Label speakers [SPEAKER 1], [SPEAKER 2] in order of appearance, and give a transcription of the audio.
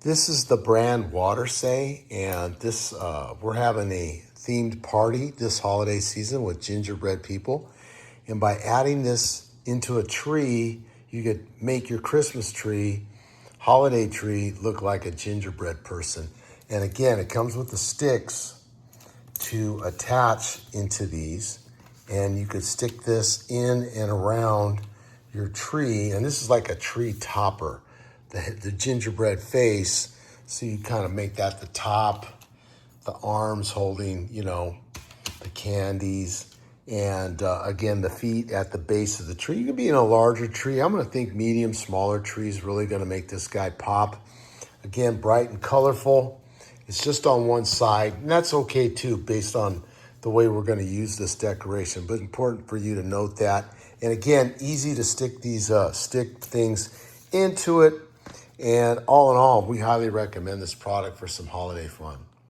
[SPEAKER 1] This is the brand Watersay, and this we're having a themed party this holiday season with gingerbread people. And by adding this into a tree, you could make your Christmas tree, holiday tree, look like a gingerbread person. And again, it comes with the sticks to attach into these, and you could stick this in and around your tree. And this is like a tree topper, the gingerbread face. So you kind of make that the top, the arms holding, the candies, and again, the feet at the base of the tree. You could be in a larger tree. I'm going to think medium, smaller trees really going to make this guy pop. Again, bright and colorful. It's just on one side, and that's okay too, based on the way we're going to use this decoration. But important for you to note that. And again, easy to stick these stick things into it. And all in all, we highly recommend this product for some holiday fun.